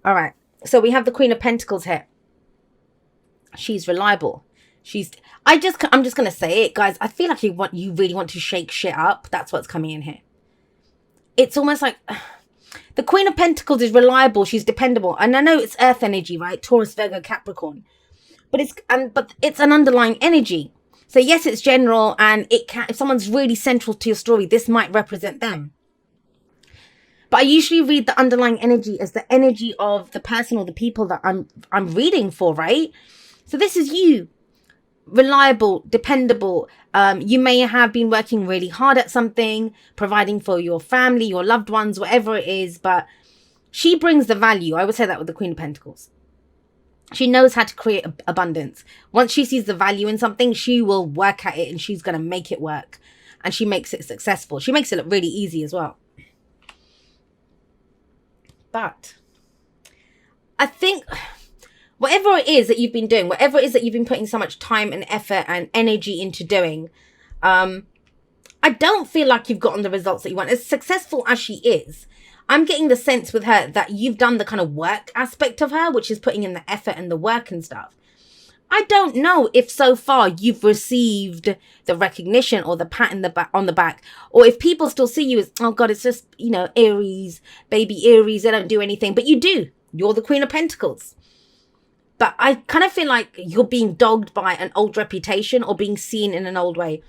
All right. So we have the Queen of Pentacles here. She's reliable. I'm just gonna say it, guys. I feel like you really want to shake shit up. That's what's coming in here. It's almost like the Queen of Pentacles is reliable. She's dependable, and I know it's Earth energy, right? Taurus, Virgo, Capricorn, but it's an underlying energy. So yes, it's general, and it can. If someone's really central to your story, this might represent them. But I usually read the underlying energy as the energy of the person or the people that I'm reading for, right? So this is you, reliable, dependable. You may have been working really hard at something, providing for your family, your loved ones, whatever it is, but she brings the value. I would say that with the Queen of Pentacles. She knows how to create abundance. Once she sees the value in something, she will work at it and she's going to make it work. And she makes it successful. She makes it look really easy as well. But I think whatever it is that you've been doing, whatever it is that you've been putting so much time and effort and energy into doing, I don't feel like you've gotten the results that you want. As successful as she is, I'm getting the sense with her that you've done the kind of work aspect of her, which is putting in the effort and the work and stuff. I don't know if so far you've received the recognition or the pat on the back, or if people still see you as, oh God, it's just, Aries, baby Aries, they don't do anything. But you do. You're the Queen of Pentacles. But I kind of feel like you're being dogged by an old reputation or being seen in an old way.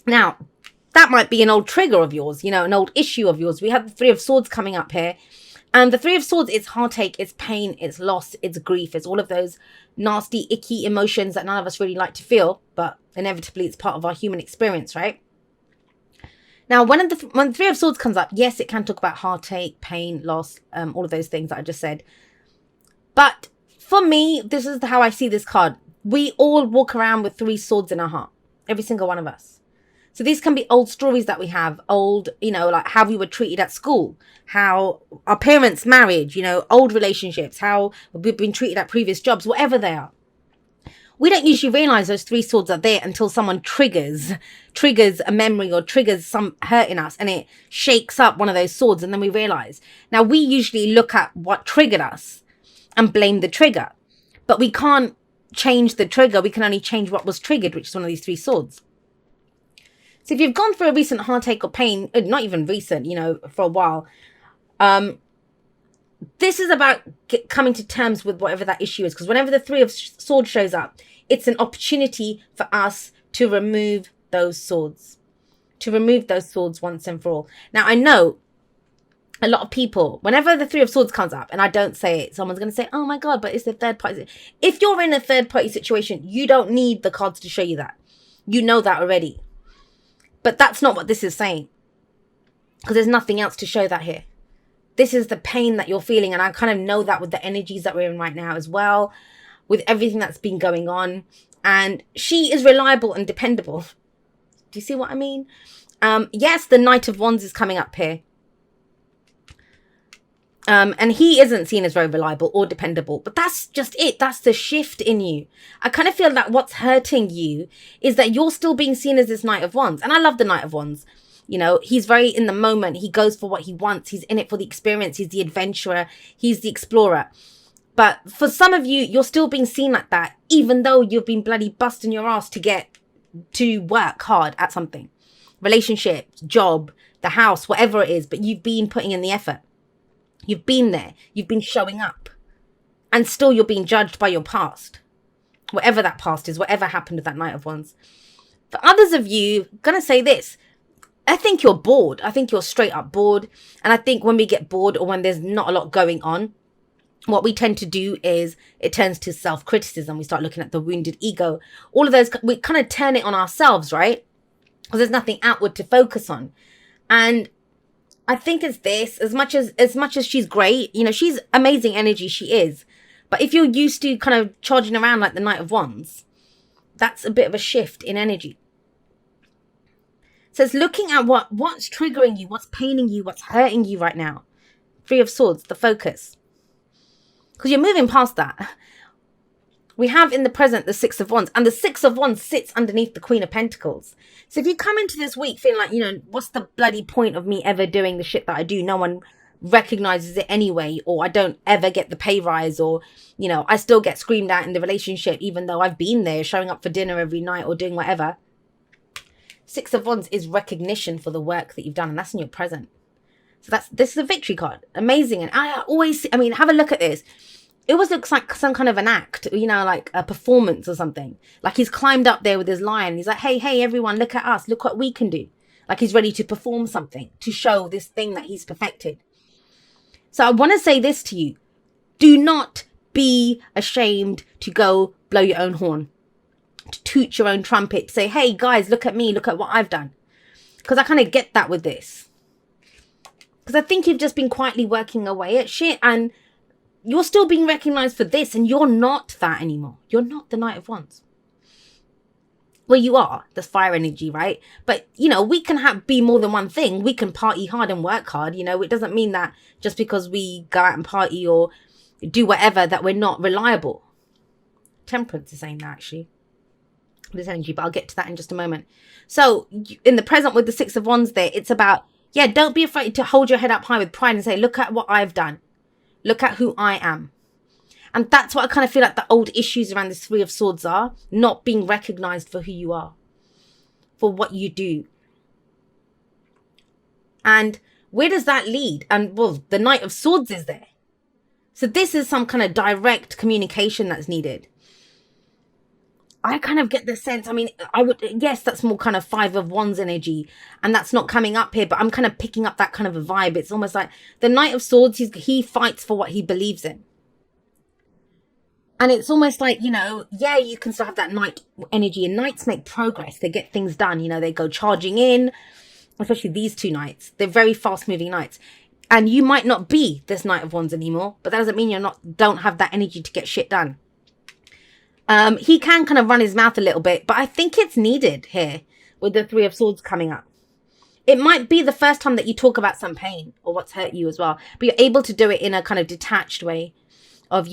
Now, that might be an old trigger of yours, an old issue of yours. We have the Three of Swords coming up here. And the Three of Swords, it's heartache, it's pain, it's loss, it's grief. It's all of those nasty, icky emotions that none of us really like to feel. But inevitably, it's part of our human experience, right? Now, when the Three of Swords comes up, yes, it can talk about heartache, pain, loss, all of those things that I just said. But for me, this is how I see this card. We all walk around with three swords in our heart. Every single one of us. So these can be old stories that we have, old, like how we were treated at school, how our parents' marriage, old relationships, how we've been treated at previous jobs, whatever they are. We don't usually realize those three swords are there until someone triggers a memory or triggers some hurt in us, and it shakes up one of those swords, and then we realize. Now, we usually look at what triggered us and blame the trigger, but we can't change the trigger. We can only change what was triggered, which is one of these three swords. So if you've gone through a recent heartache or pain, not even recent, for a while, this is about coming to terms with whatever that issue is. Because whenever the Three of Swords shows up, it's an opportunity for us to remove those swords. To remove those swords once and for all. Now, I know a lot of people, whenever the Three of Swords comes up, and I don't say it, someone's going to say, oh my God, but it's a third party. If you're in a third party situation, you don't need the cards to show you that. You know that already. But that's not what this is saying. Because there's nothing else to show that here. This is the pain that you're feeling. And I kind of know that with the energies that we're in right now as well. With everything that's been going on. And she is reliable and dependable. Do you see what I mean? Yes, the Knight of Wands is coming up here. And he isn't seen as very reliable or dependable. But that's just it. That's the shift in you. I kind of feel that what's hurting you is that you're still being seen as this Knight of Wands. And I love the Knight of Wands. He's very in the moment. He goes for what he wants. He's in it for the experience. He's the adventurer. He's the explorer. But for some of you, you're still being seen like that, even though you've been bloody busting your ass to work hard at something. Relationship, job, the house, whatever it is. But you've been putting in the effort. You've been there. You've been showing up. And still you're being judged by your past. Whatever that past is, whatever happened with that Knight of Wands. For others of you, I'm going to say this. I think you're bored. I think you're straight up bored. And I think when we get bored or when there's not a lot going on, what we tend to do is it turns to self-criticism. We start looking at the wounded ego. All of those, we kind of turn it on ourselves, right? Because there's nothing outward to focus on. And I think it's this, as much as she's great, she's amazing energy, she is. But if you're used to kind of charging around like the Knight of Wands, that's a bit of a shift in energy. So it's looking at what's triggering you, what's paining you, what's hurting you right now. Three of Swords, the focus. Because you're moving past that. We have in the present the Six of Wands. And the Six of Wands sits underneath the Queen of Pentacles. So if you come into this week feeling like, what's the bloody point of me ever doing the shit that I do? No one recognizes it anyway, or I don't ever get the pay rise, or, I still get screamed at in the relationship, even though I've been there showing up for dinner every night or doing whatever. Six of Wands is recognition for the work that you've done, and that's in your present. So this is a victory card. Amazing. And have a look at this. It always looks like some kind of an act, like a performance or something. Like he's climbed up there with his lion. He's like, hey, everyone, look at us. Look what we can do. Like he's ready to perform something, to show this thing that he's perfected. So I want to say this to you. Do not be ashamed to go blow your own horn, to toot your own trumpet, to say, hey, guys, look at me. Look at what I've done. Because I kind of get that with this. Because I think you've just been quietly working away at shit, and you're still being recognized for this, and you're not that anymore. You're not the Knight of Wands. Well, you are. There's fire energy, right? But, we can be more than one thing. We can party hard and work hard. It doesn't mean that just because we go out and party or do whatever that we're not reliable. Temperance is saying that, actually. This energy, but I'll get to that in just a moment. So, in the present with the Six of Wands there, it's about, don't be afraid to hold your head up high with pride and say, look at what I've done. Look at who I am. And that's what I kind of feel like the old issues around this Three of Swords are. Not being recognized for who you are. For what you do. And where does that lead? And, well, the Knight of Swords is there. So this is some kind of direct communication that's needed. I kind of get the sense, yes, that's more kind of Five of Wands energy, and that's not coming up here, but I'm kind of picking up that kind of a vibe. It's almost like the Knight of Swords, he fights for what he believes in. And it's almost like, you can still have that Knight energy, and Knights make progress. They get things done, they go charging in, especially these two Knights. They're very fast moving Knights. And you might not be this Knight of Wands anymore, but that doesn't mean don't have that energy to get shit done. He can kind of run his mouth a little bit, but I think it's needed here with the Three of Swords coming up. It might be the first time that you talk about some pain or what's hurt you as well, but you're able to do it in a kind of detached way of,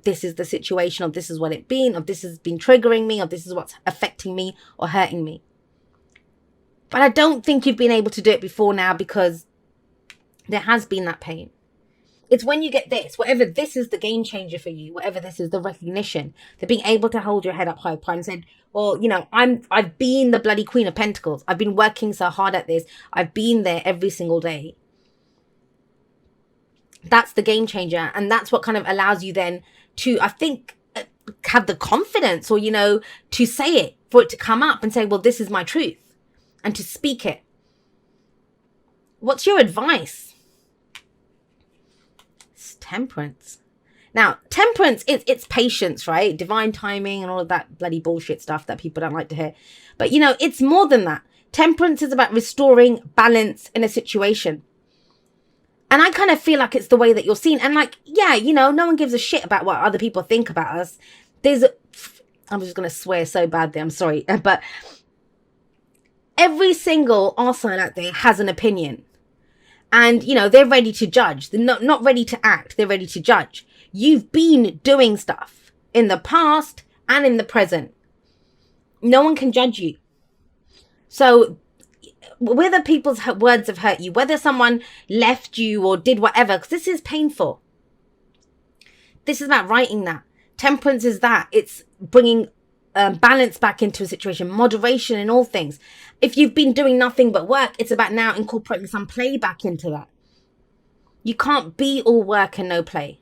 this is the situation, of this is what it's been, of this has been triggering me, of this is what's affecting me or hurting me. But I don't think you've been able to do it before now because there has been that pain. It's when you get this, whatever this is the game changer for you, whatever this is the recognition, that being able to hold your head up high and said, well, I've been the bloody Queen of Pentacles. I've been working so hard at this. I've been there every single day. That's the game changer. And that's what kind of allows you then to, I think, have the confidence or, to say it, for it to come up and say, well, this is my truth, and to speak it. What's your advice? Temperance. Now, temperance, it's patience, right? Divine timing and all of that bloody bullshit stuff that people don't like to hear. But, it's more than that. Temperance is about restoring balance in a situation. And I kind of feel like it's the way that you're seen. And no one gives a shit about what other people think about us. I'm just going to swear so badly, I'm sorry. But every single arsehole out there has an opinion. And, they're ready to judge. They're not ready to act. They're ready to judge. You've been doing stuff in the past and in the present. No one can judge you. So whether people's words have hurt you, whether someone left you or did whatever, because this is painful. This is about writing that. Temperance is that. It's bringing balance back into a situation, moderation in all things. If you've been doing nothing but work, it's about now incorporating some play back into that. You can't be all work and no play.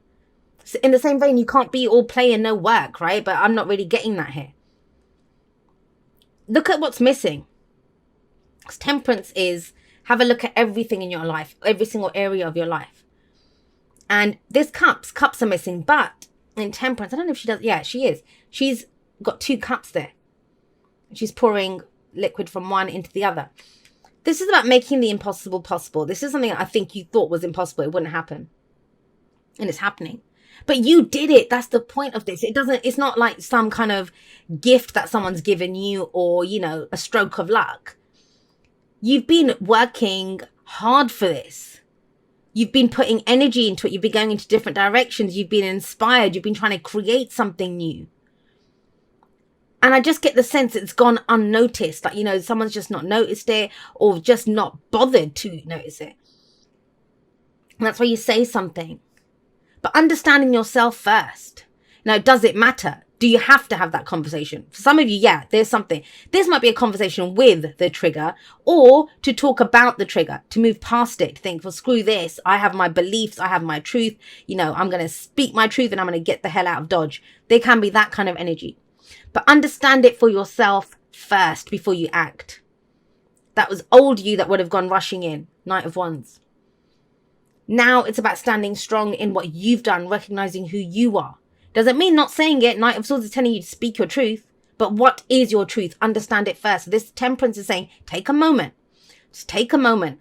So in the same vein, you can't be all play and no work, right? But I'm not really getting that here. Look at what's missing. Temperance is have a look at everything in your life, every single area of your life. And this cups are missing, but in temperance, I don't know if she does. Yeah, she is. She's got two cups there. She's pouring liquid from one into the other. This is about making the impossible possible. This is something I think you thought was impossible. It wouldn't happen. And it's happening. But you did it. That's the point of this. It's not like some kind of gift that someone's given you or, a stroke of luck. You've been working hard for this. You've been putting energy into it. You've been going into different directions. You've been inspired. You've been trying to create something new. And I just get the sense it's gone unnoticed. Like, someone's just not noticed it or just not bothered to notice it. And that's why you say something. But understanding yourself first. Now, does it matter? Do you have to have that conversation? For some of you, yeah, there's something. This might be a conversation with the trigger, or to talk about the trigger, to move past it, to think, well, screw this. I have my beliefs. I have my truth. You know, I'm going to speak my truth and I'm going to get the hell out of Dodge. There can be that kind of energy. But understand it for yourself first before you act. That was old you that would have gone rushing in. Knight of Wands. Now it's about standing strong in what you've done, recognizing who you are. Doesn't mean not saying it. Knight of Swords is telling you to speak your truth. But what is your truth? Understand it first. This Temperance is saying, take a moment. Just take a moment.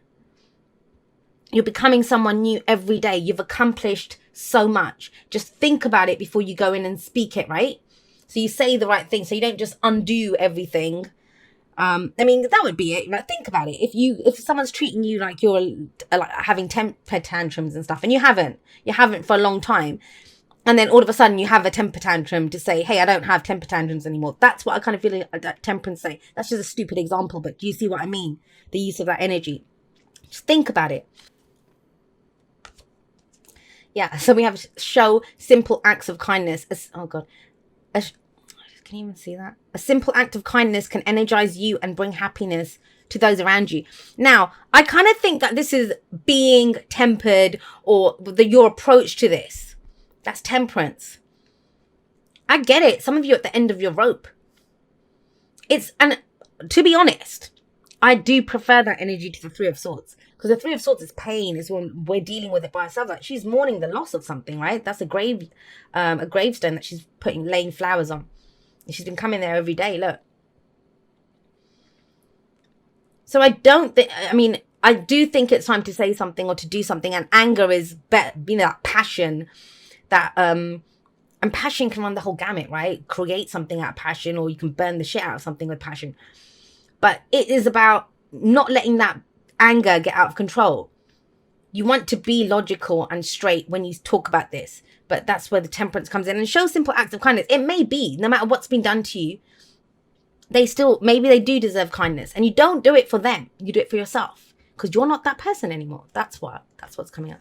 You're becoming someone new every day. You've accomplished so much. Just think about it before you go in and speak it, right? So you say the right thing. So you don't just undo everything. I mean, that would be it. Like, think about it. If someone's treating you like you're like having temper tantrums and stuff, and you haven't for a long time, and then all of a sudden you have a temper tantrum to say, hey, I don't have temper tantrums anymore. That's what I kind of feel like that Temperance say. That's just a stupid example, but do you see what I mean? The use of that energy. Just think about it. Yeah, so we have show simple acts of kindness. Oh, God. Can you even see that? A simple act of kindness can energize you and bring happiness to those around you. Now, I kind of think that this is being tempered, or your approach to this. That's Temperance. I get it. Some of you at the end of your rope. And to be honest, I do prefer that energy to the Three of Swords. Because the Three of Swords is pain, is when we're dealing with it by ourselves. Like, she's mourning the loss of something, right? That's a gravestone that she's laying flowers on. She's been coming there every day, look. So I do think it's time to say something or to do something. And anger is, that passion that, and passion can run the whole gamut, right? Create something out of passion, or you can burn the shit out of something with passion. But it is about not letting that anger get out of control. You want to be logical and straight when you talk about this. But that's where the Temperance comes in, and show simple acts of kindness. It may be, no matter what's been done to you, maybe they do deserve kindness. And you don't do it for them. You do it for yourself. Because you're not that person anymore. That's what's coming up.